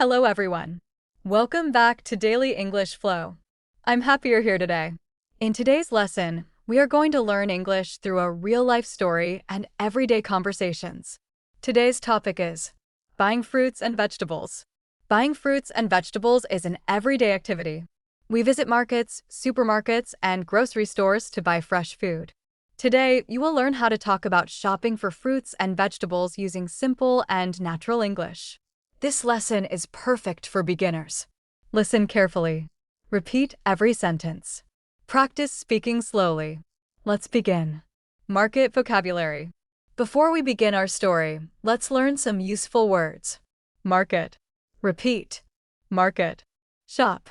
Hello everyone. Welcome back to Daily English Flow. I'm happy you're here today. In today's lesson, we are going to learn English through a real-life story and everyday conversations. Today's topic is buying fruits and vegetables. Buying fruits and vegetables is an everyday activity. We visit markets, supermarkets, and grocery stores to buy fresh food. Today, you will learn how to talk about shopping for fruits and vegetables using simple and natural English. This lesson is perfect for beginners. Listen carefully. Repeat every sentence. Practice speaking slowly. Let's begin. Market vocabulary. Before we begin our story, let's learn some useful words. Market. Repeat. Market. Shop.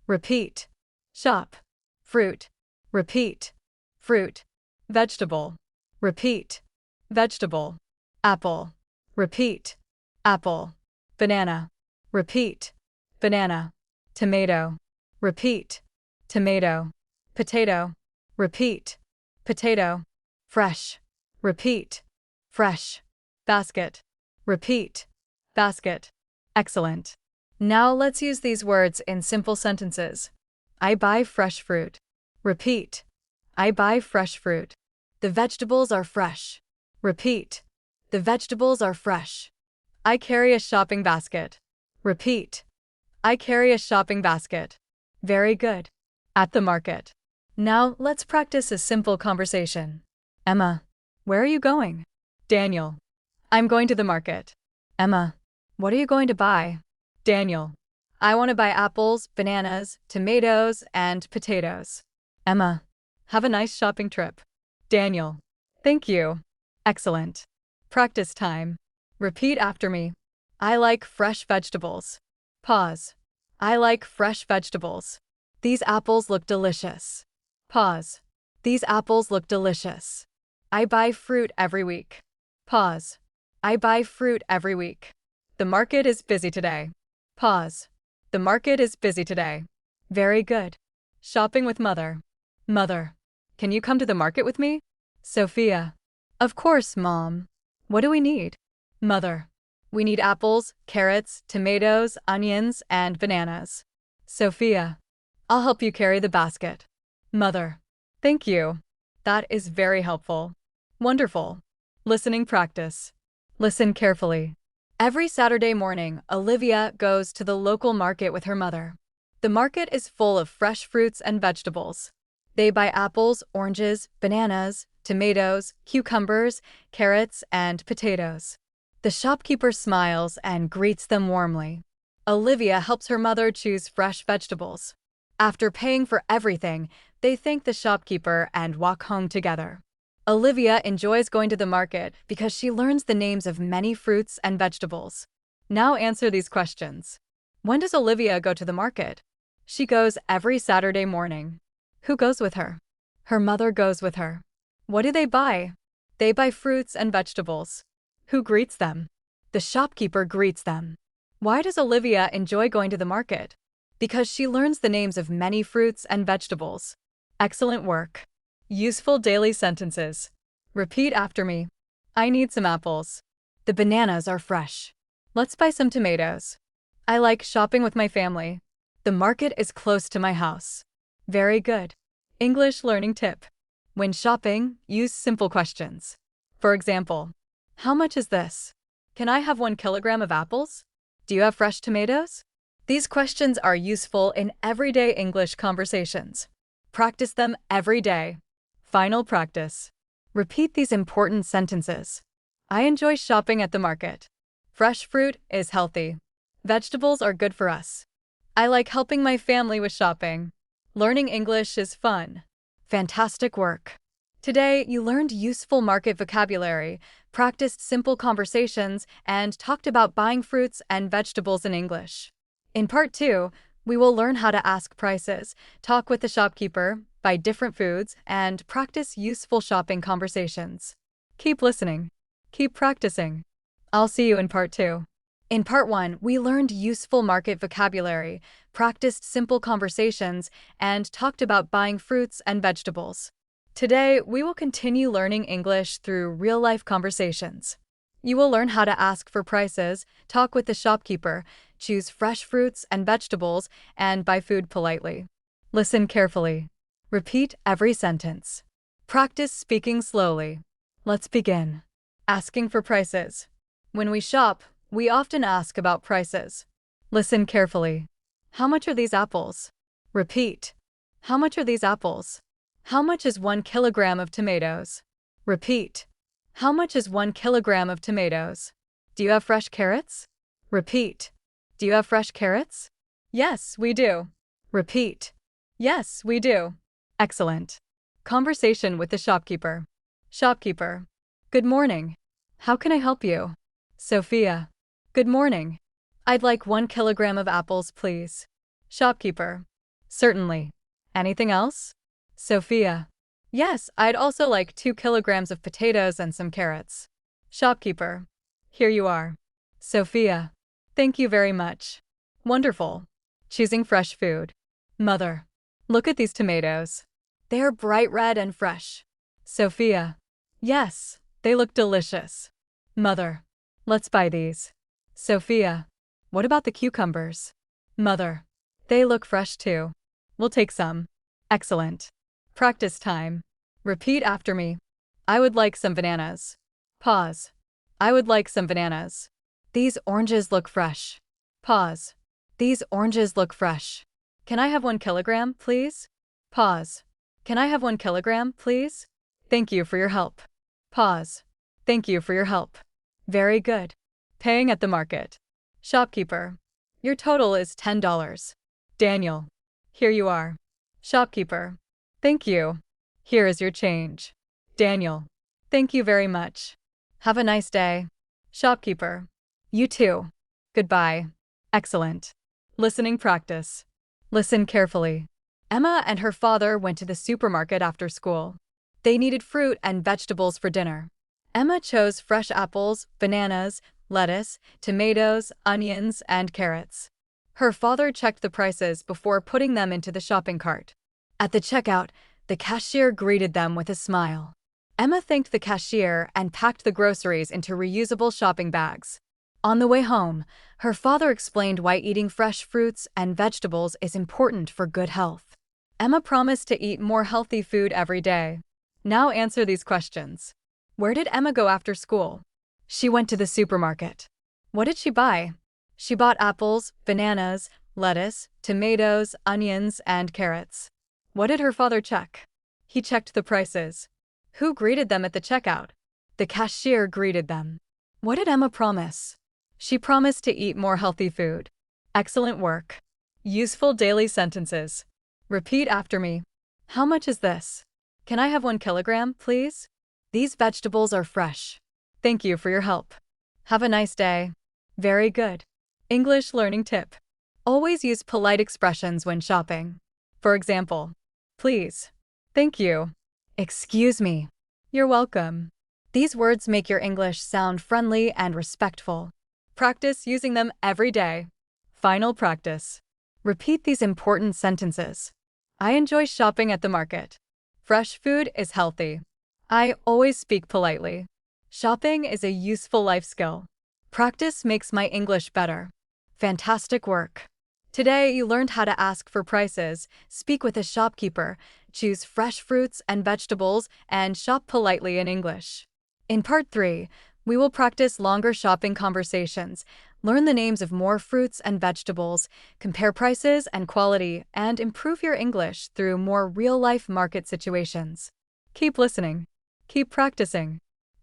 Repeat. Shop. Fruit. Repeat. Fruit. Vegetable. Repeat. Vegetable. Apple. Repeat. Apple. Banana. Repeat. Banana. Tomato. Repeat. Tomato. Potato. Repeat. Potato. Fresh. Repeat. Fresh. Basket. Repeat. Basket. Excellent. Now let's use these words in simple sentences. I buy fresh fruit. Repeat. I buy fresh fruit. The vegetables are fresh. Repeat. The vegetables are fresh. I carry a shopping basket. Repeat. I carry a shopping basket. Very good. At the market. Now let's practice a simple conversation. Emma, where are you going? Daniel, I'm going to the market. Emma, what are you going to buy? Daniel, I want to buy apples, bananas, tomatoes, and potatoes. Emma, have a nice shopping trip. Daniel, thank you. Excellent. Practice time. Repeat after me. I like fresh vegetables. Pause. I like fresh vegetables. These apples look delicious. Pause. These apples look delicious. I buy fruit every week. Pause. I buy fruit every week. The market is busy today. Pause. The market is busy today. Very good. Shopping with mother. Mother, can you come to the market with me? Sophia. Of course, Mom. What do we need? Mother, we need apples, carrots, tomatoes, onions, and bananas. Sophia, I'll help you carry the basket. Mother, thank you. That is very helpful. Wonderful. Listening practice. Listen carefully. Every Saturday morning, Olivia goes to the local market with her mother. The market is full of fresh fruits and vegetables. They buy apples, oranges, bananas, tomatoes, cucumbers, carrots, and potatoes. The shopkeeper smiles and greets them warmly. Olivia helps her mother choose fresh vegetables. After paying for everything, they thank the shopkeeper and walk home together. Olivia enjoys going to the market because she learns the names of many fruits and vegetables. Now answer these questions. When does Olivia go to the market? She goes every Saturday morning. Who goes with her? Her mother goes with her. What do they buy? They buy fruits and vegetables. Who greets them? The shopkeeper greets them. Why does Olivia enjoy going to the market? Because she learns the names of many fruits and vegetables. Excellent work. Useful daily sentences. Repeat after me. I need some apples. The bananas are fresh. Let's buy some tomatoes. I like shopping with my family. The market is close to my house. Very good. English learning tip. When shopping, use simple questions. For example, how much is this? Can I have 1 kilogram of apples? Do you have fresh tomatoes? These questions are useful in everyday English conversations. Practice them every day. Final practice. Repeat these important sentences. I enjoy shopping at the market. Fresh fruit is healthy. Vegetables are good for us. I like helping my family with shopping. Learning English is fun. Fantastic work. Today, you learned useful market vocabulary, practiced simple conversations, and talked about buying fruits and vegetables in English. In Part 2, we will learn how to ask prices, talk with the shopkeeper, buy different foods, and practice useful shopping conversations. Keep listening. Keep practicing. I'll see you in Part 2. In Part 1, we learned useful market vocabulary, practiced simple conversations, and talked about buying fruits and vegetables. Today, we will continue learning English through real-life conversations. You will learn how to ask for prices, talk with the shopkeeper, choose fresh fruits and vegetables, and buy food politely. Listen carefully. Repeat every sentence. Practice speaking slowly. Let's begin. Asking for prices. When we shop, we often ask about prices. Listen carefully. How much are these apples? Repeat. How much are these apples? How much is 1 kilogram of tomatoes? Repeat. How much is 1 kilogram of tomatoes? Do you have fresh carrots? Repeat. Do you have fresh carrots? Yes, we do. Repeat. Yes, we do. Excellent. Conversation with the shopkeeper. Shopkeeper. Good morning. How can I help you? Sophia. Good morning. I'd like 1 kilogram of apples, please. Shopkeeper. Certainly. Anything else? Sophia. Yes, I'd also like 2 kilograms of potatoes and some carrots. Shopkeeper. Here you are. Sophia. Thank you very much. Wonderful. Choosing fresh food. Mother. Look at these tomatoes. They are bright red and fresh. Sophia. Yes, they look delicious. Mother. Let's buy these. Sophia. What about the cucumbers? Mother. They look fresh too. We'll take some. Excellent. Practice time. Repeat after me. I would like some bananas. Pause. I would like some bananas. These oranges look fresh. Pause. These oranges look fresh. Can I have 1 kilogram, please? Pause. Can I have 1 kilogram, please? Thank you for your help. Pause. Thank you for your help. Very good. Paying at the market. Shopkeeper. Your total is $10. Daniel. Here you are. Shopkeeper. Thank you. Here is your change. Daniel. Thank you very much. Have a nice day. Shopkeeper. You too. Goodbye. Excellent. Listening practice. Listen carefully. Emma and her father went to the supermarket after school. They needed fruit and vegetables for dinner. Emma chose fresh apples, bananas, lettuce, tomatoes, onions, and carrots. Her father checked the prices before putting them into the shopping cart. At the checkout, the cashier greeted them with a smile. Emma thanked the cashier and packed the groceries into reusable shopping bags. On the way home, her father explained why eating fresh fruits and vegetables is important for good health. Emma promised to eat more healthy food every day. Now answer these questions. Where did Emma go after school? She went to the supermarket. What did she buy? She bought apples, bananas, lettuce, tomatoes, onions, and carrots. What did her father check? He checked the prices. Who greeted them at the checkout? The cashier greeted them. What did Emma promise? She promised to eat more healthy food. Excellent work. Useful daily sentences. Repeat after me. How much is this? Can I have 1 kilogram, please? These vegetables are fresh. Thank you for your help. Have a nice day. Very good. English learning tip. Always use polite expressions when shopping. For example, please. Thank you. Excuse me. You're welcome. These words make your English sound friendly and respectful. Practice using them every day. Final practice. Repeat these important sentences. I enjoy shopping at the market. Fresh food is healthy. I always speak politely. Shopping is a useful life skill. Practice makes my English better. Fantastic work. Today you learned how to ask for prices, speak with a shopkeeper, choose fresh fruits and vegetables, and shop politely in English. In Part 3, we will practice longer shopping conversations, learn the names of more fruits and vegetables, compare prices and quality, and improve your English through more real-life market situations. Keep listening. Keep practicing.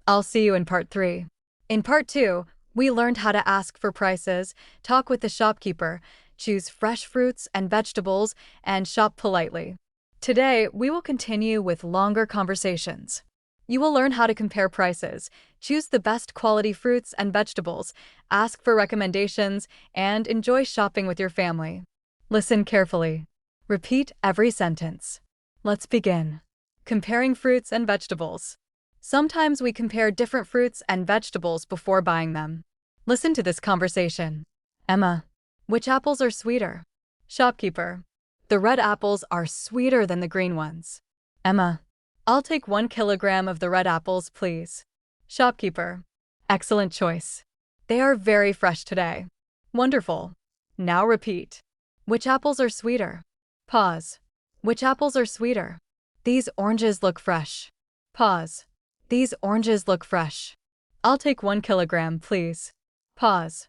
I'll see you in Part 3. In Part 2, we learned how to ask for prices, talk with the shopkeeper, choose fresh fruits and vegetables, and shop politely. Today, we will continue with longer conversations. You will learn how to compare prices, choose the best quality fruits and vegetables, ask for recommendations, and enjoy shopping with your family. Listen carefully. Repeat every sentence. Let's begin. Comparing fruits and vegetables. Sometimes we compare different fruits and vegetables before buying them. Listen to this conversation. Emma. Which apples are sweeter? Shopkeeper. The red apples are sweeter than the green ones. Emma. I'll take 1 kilogram of the red apples, please. Shopkeeper. Excellent choice. They are very fresh today. Wonderful. Now repeat. Which apples are sweeter? Pause. Which apples are sweeter? These oranges look fresh. Pause. These oranges look fresh. I'll take 1 kilogram, please. Pause.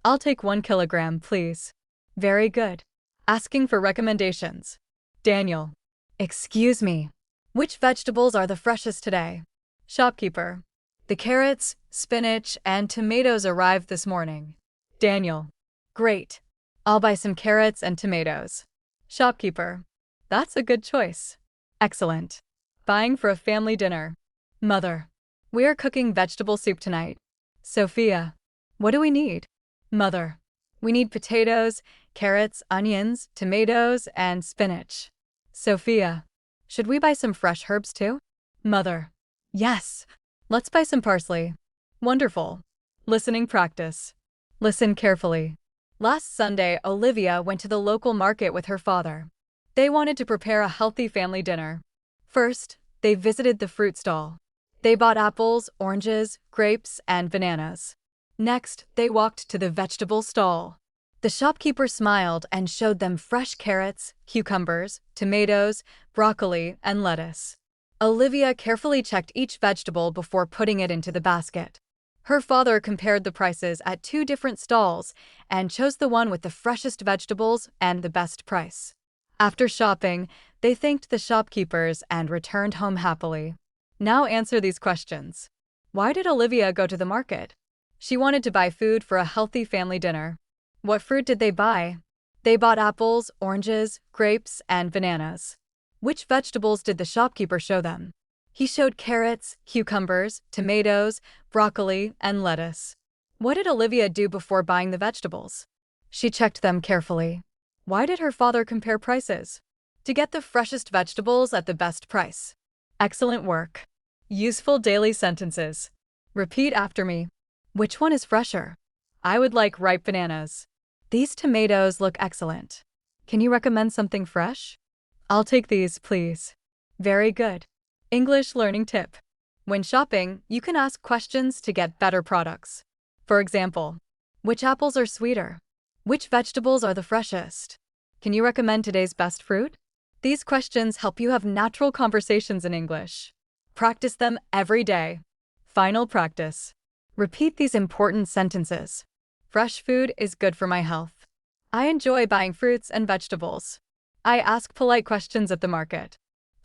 I'll take 1 kilogram, please. Very good. Asking for recommendations. Daniel. Excuse me. Which vegetables are the freshest today? Shopkeeper. The carrots, spinach, and tomatoes arrived this morning. Daniel. Great. I'll buy some carrots and tomatoes. Shopkeeper. That's a good choice. Excellent. Buying for a family dinner. Mother. We are cooking vegetable soup tonight. Sophia. What do we need? Mother. We need potatoes, carrots, onions, tomatoes, and spinach. Sophia. Should we buy some fresh herbs too? Mother. Yes. Let's buy some parsley. Wonderful. Listening practice. Listen carefully. Last Sunday, Olivia went to the local market with her father. They wanted to prepare a healthy family dinner. First, they visited the fruit stall. They bought apples, oranges, grapes, and bananas. Next, they walked to the vegetable stall. The shopkeeper smiled and showed them fresh carrots, cucumbers, tomatoes, broccoli, and lettuce. Olivia carefully checked each vegetable before putting it into the basket. Her father compared the prices at 2 different stalls and chose the one with the freshest vegetables and the best price. After shopping, they thanked the shopkeepers and returned home happily. Now answer these questions. Why did Olivia go to the market? She wanted to buy food for a healthy family dinner. What fruit did they buy? They bought apples, oranges, grapes, and bananas. Which vegetables did the shopkeeper show them? He showed carrots, cucumbers, tomatoes, broccoli, and lettuce. What did Olivia do before buying the vegetables? She checked them carefully. Why did her father compare prices? To get the freshest vegetables at the best price. Excellent work. Useful daily sentences. Repeat after me. Which one is fresher? I would like ripe bananas. These tomatoes look excellent. Can you recommend something fresh? I'll take these, please. Very good. English learning tip. When shopping, you can ask questions to get better products. For example, which apples are sweeter? Which vegetables are the freshest? Can you recommend today's best fruit? These questions help you have natural conversations in English. Practice them every day. Final practice. Repeat these important sentences. Fresh food is good for my health. I enjoy buying fruits and vegetables. I ask polite questions at the market.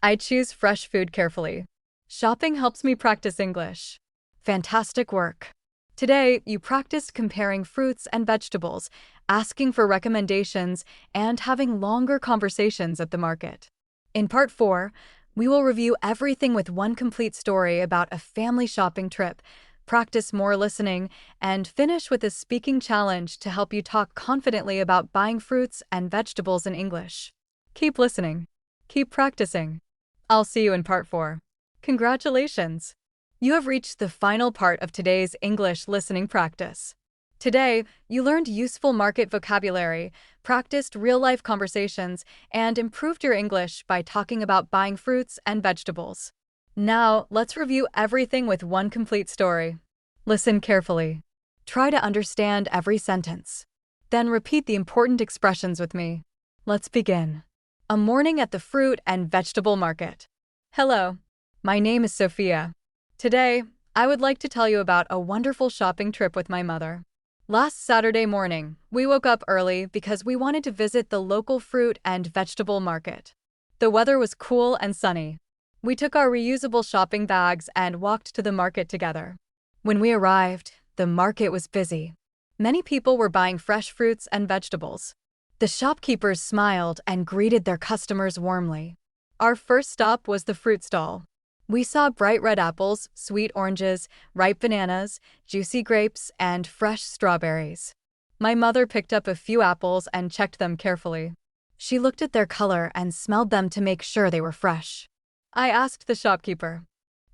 I choose fresh food carefully. Shopping helps me practice English. Fantastic work. Today, you practiced comparing fruits and vegetables, asking for recommendations, and having longer conversations at the market. In Part 4, we will review everything with one complete story about a family shopping trip, practice more listening, and finish with a speaking challenge to help you talk confidently about buying fruits and vegetables in English. Keep listening. Keep practicing. I'll see you in Part 4. Congratulations! You have reached the final part of today's English listening practice. Today, you learned useful market vocabulary, practiced real-life conversations, and improved your English by talking about buying fruits and vegetables. Now, let's review everything with one complete story. Listen carefully. Try to understand every sentence. Then repeat the important expressions with me. Let's begin. A morning at the fruit and vegetable market. Hello, my name is Sophia. Today, I would like to tell you about a wonderful shopping trip with my mother. Last Saturday morning, we woke up early because we wanted to visit the local fruit and vegetable market. The weather was cool and sunny. We took our reusable shopping bags and walked to the market together. When we arrived, the market was busy. Many people were buying fresh fruits and vegetables. The shopkeepers smiled and greeted their customers warmly. Our first stop was the fruit stall. We saw bright red apples, sweet oranges, ripe bananas, juicy grapes, and fresh strawberries. My mother picked up a few apples and checked them carefully. She looked at their color and smelled them to make sure they were fresh. I asked the shopkeeper,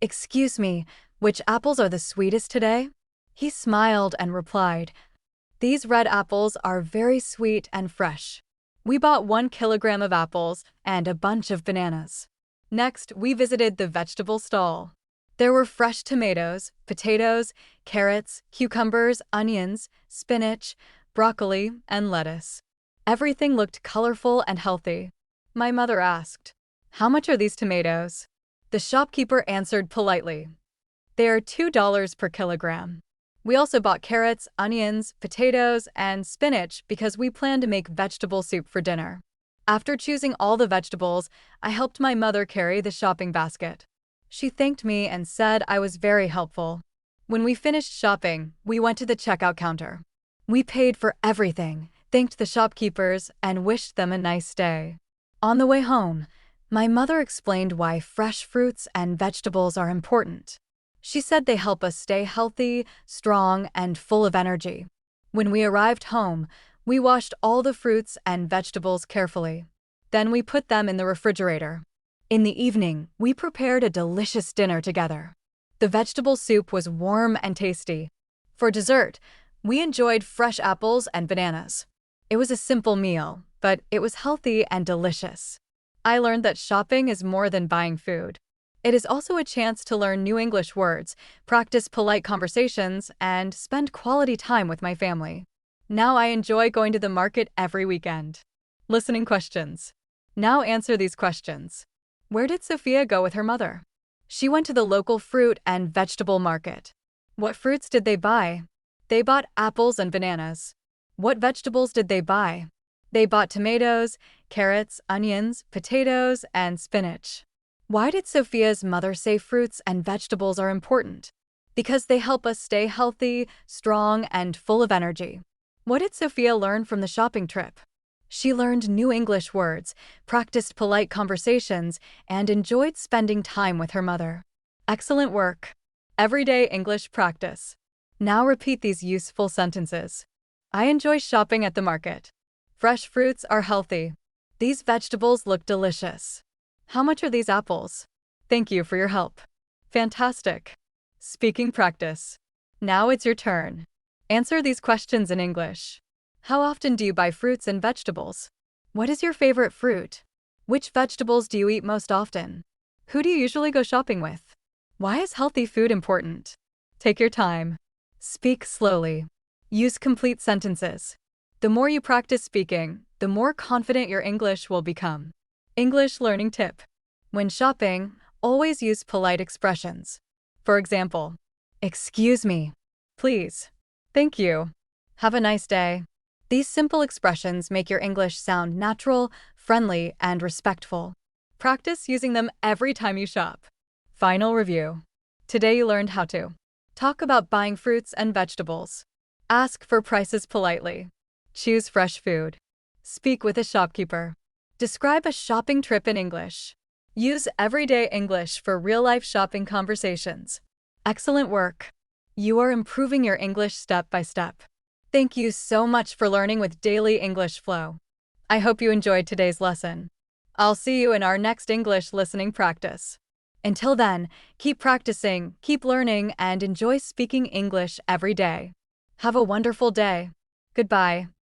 "Excuse me, which apples are the sweetest today?" He smiled and replied, "These red apples are very sweet and fresh." We bought 1 kilogram of apples and a bunch of bananas. Next, we visited the vegetable stall. There were fresh tomatoes, potatoes, carrots, cucumbers, onions, spinach, broccoli, and lettuce. Everything looked colorful and healthy. My mother asked, "How much are these tomatoes?" The shopkeeper answered politely, "They are $2 per kilogram." We also bought carrots, onions, potatoes, and spinach because we plan to make vegetable soup for dinner. After choosing all the vegetables, I helped my mother carry the shopping basket. She thanked me and said I was very helpful. When we finished shopping, we went to the checkout counter. We paid for everything, thanked the shopkeepers, and wished them a nice day. On the way home, my mother explained why fresh fruits and vegetables are important. She said they help us stay healthy, strong, and full of energy. When we arrived home, we washed all the fruits and vegetables carefully. Then we put them in the refrigerator. In the evening, we prepared a delicious dinner together. The vegetable soup was warm and tasty. For dessert, we enjoyed fresh apples and bananas. It was a simple meal, but it was healthy and delicious. I learned that shopping is more than buying food. It is also a chance to learn new English words, practice polite conversations, and spend quality time with my family. Now I enjoy going to the market every weekend. Listening questions. Now answer these questions. Where did Sophia go with her mother? She went to the local fruit and vegetable market. What fruits did they buy? They bought apples and bananas. What vegetables did they buy? They bought tomatoes, carrots, onions, potatoes, and spinach. Why did Sophia's mother say fruits and vegetables are important? Because they help us stay healthy, strong, and full of energy. What did Sophia learn from the shopping trip? She learned new English words, practiced polite conversations, and enjoyed spending time with her mother. Excellent work! Everyday English practice. Now repeat these useful sentences. I enjoy shopping at the market. Fresh fruits are healthy. These vegetables look delicious. How much are these apples? Thank you for your help. Fantastic. Speaking practice. Now it's your turn. Answer these questions in English. How often do you buy fruits and vegetables? What is your favorite fruit? Which vegetables do you eat most often? Who do you usually go shopping with? Why is healthy food important? Take your time. Speak slowly. Use complete sentences. The more you practice speaking, the more confident your English will become. English learning tip. When shopping, always use polite expressions. For example, excuse me, please, thank you, have a nice day. These simple expressions make your English sound natural, friendly, and respectful. Practice using them every time you shop. Final review. Today you learned how to talk about buying fruits and vegetables, ask for prices politely, choose fresh food, speak with a shopkeeper, describe a shopping trip in English, use everyday English for real-life shopping conversations. Excellent work! You are improving your English step by step. Thank you so much for learning with Daily English Flow. I hope you enjoyed today's lesson. I'll see you in our next English listening practice. Until then, keep practicing, keep learning, and enjoy speaking English every day. Have a wonderful day. Goodbye.